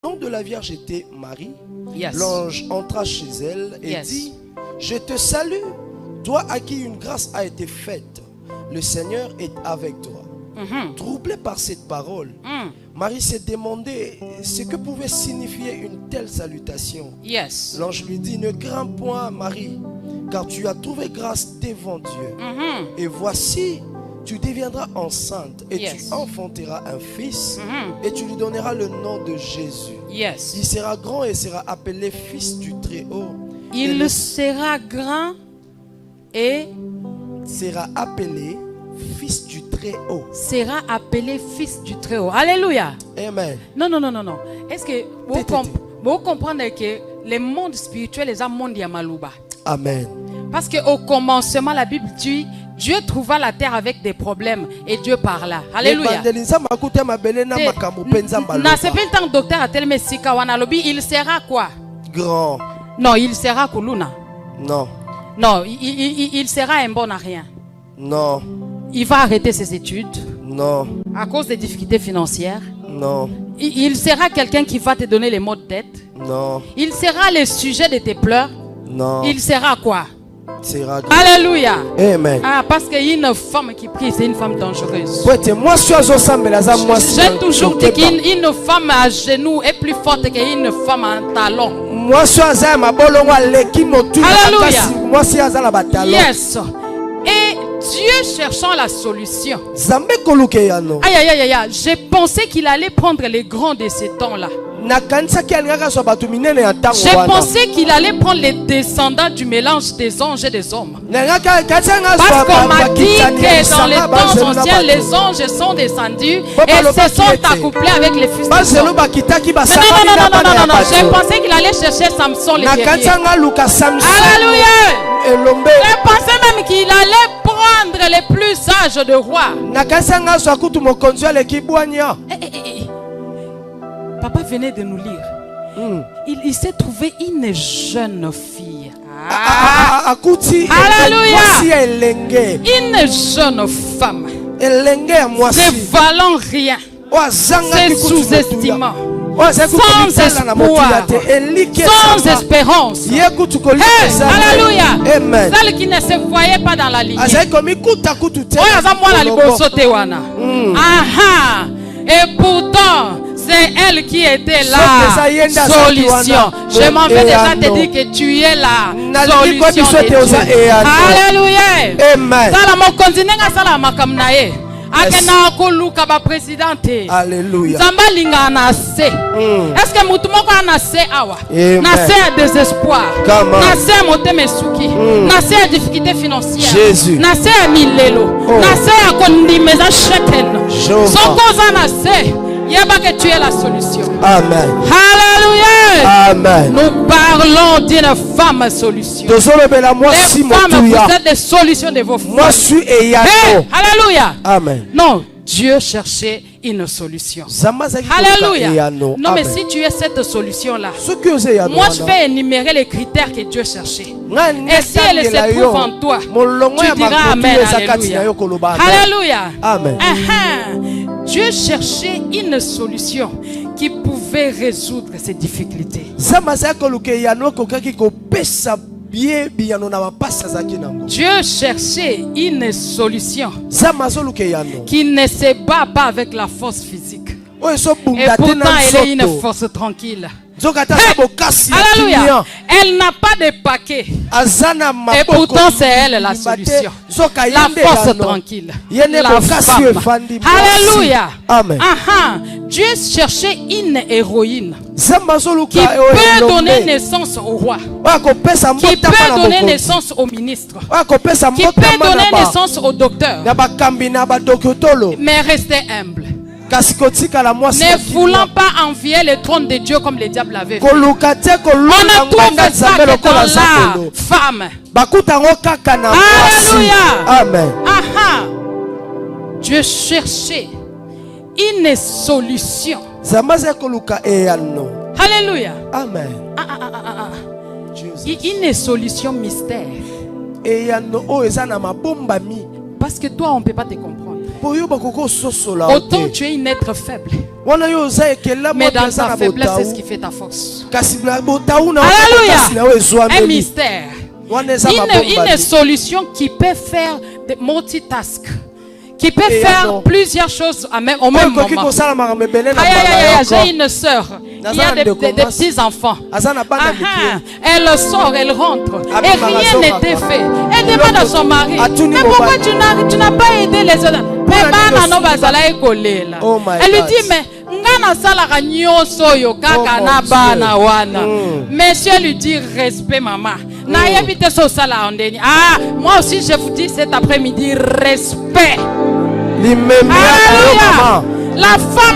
nom de la Vierge était Marie. Yes. L'ange entra chez elle et dit: je te salue, toi à qui une grâce a été faite. Le Seigneur est avec toi. Troublée par cette parole, Marie s'est demandé ce que pouvait signifier une telle salutation. Yes. L'ange lui dit: ne crains point, Marie, car tu as trouvé grâce devant Dieu. Et voici, tu deviendras enceinte et tu enfanteras un fils et tu lui donneras le nom de Jésus. Yes. Il sera grand et sera appelé fils du Très-Haut. Il sera grand et sera appelé fils du Très-Haut. Sera appelé fils du Très-Haut. Alléluia. Amen. Non. Est-ce que vous comprenez que le monde spirituel est un monde Yamaluba? Amen. Parce qu'au commencement, la Bible dit: Dieu trouva la terre avec des problèmes et Dieu parla. Alléluia. Docteur a tellement il sera quoi? Grand. Non, il sera Kuluna. Non. Non, il sera un bon à rien. Non. Il va arrêter ses études. Non. À cause des difficultés financières. Non. Il sera quelqu'un qui va te donner les mots de tête. Non. Il sera le sujet de tes pleurs. Non. Il sera quoi? Sera grand. Alléluia. Amen. Ah, parce qu'une femme qui prie, c'est une femme dangereuse. J'ai toujours dit qu'une femme à genoux est plus forte qu'une femme en talon. Alléluia. Yes. Et Dieu cherchant la solution. Aïe. J'ai pensé qu'il allait prendre les grands de ces temps-là. J'ai pensé qu'il allait prendre les descendants du mélange des anges et des hommes. Parce qu'on m'a dit que dans les temps anciens, les anges sont descendus et se sont accouplés avec les fils des hommes. Non. J'ai pensé qu'il allait chercher Samson les guerriers. Alléluia. J'ai pensé même qu'il allait prendre les plus sages de rois. Papa venait de nous lire. Il s'est trouvé une jeune fille. Alléluia. Une jeune femme. Ne valant rien. C'est sous-estimant. Sans espoir. Sans espérance. Alléluia. Celle qui ne se voyait pas dans la lignée. Et pourtant, c'est elle qui était la solution. Je m'en vais déjà te dire que tu es la solution de Dieu. Alléluia. Amen. Alléluia. Est-ce que mutumoko anase awa? Nase à désespoir. Nase à motemesuki. Nase à difficulté financière. Jésus. Nase à milelo. Nase à kondimeza sheken. Sokoza nase. Yeba que tu es la solution. Amen. Alléluia. Amen. Nous parlons d'une femme solution. Les femmes, vous êtes des solutions de vos femmes. Alléluia. Amen. Non, Dieu cherchait une solution. Alléluia. Non, mais si tu es cette solution-là, moi je vais énumérer les critères que Dieu cherchait. Et si elle se trouve en toi, tu diras Amen. Alléluia. Alléluia. Amen. Dieu cherchait une solution qui pouvait résoudre ces difficultés. Dieu cherchait une solution qui ne se bat pas avec la force physique. Et pourtant, elle est une force tranquille. Alléluia. Elle n'a pas de paquet. Et pourtant, c'est elle la solution. La force tranquille. La femme. Alléluia. Amen. Dieu cherchait une héroïne qui peut donner naissance au roi, qui peut donner naissance au ministre, qui peut donner naissance au docteur, mais rester humble. Ne voulant pas envier le trône de Dieu comme le diable l'avait fait. On ne trouve ça que dans la femme. Alléluia. Amen. Dieu cherchait une solution. Alléluia. Amen. Une solution mystère. Parce que toi, on ne peut pas te comprendre. Autant tu es un être faible. Mais dans ta faiblesse, c'est ce qui fait ta force. Alléluia. Un mystère. Une solution qui peut faire des multitask. Qui peut faire plusieurs choses au même moment. J'ai une soeur. Il y a des petits-enfants. Elle sort, elle rentre. Et rien n'était fait. Elle demande à son mari, mais pourquoi tu n'as pas aidé les autres? Elle lui dit, mais monsieur lui dit, respect maman. Moi aussi je vous dis cet après-midi, respect. Alléluia. La femme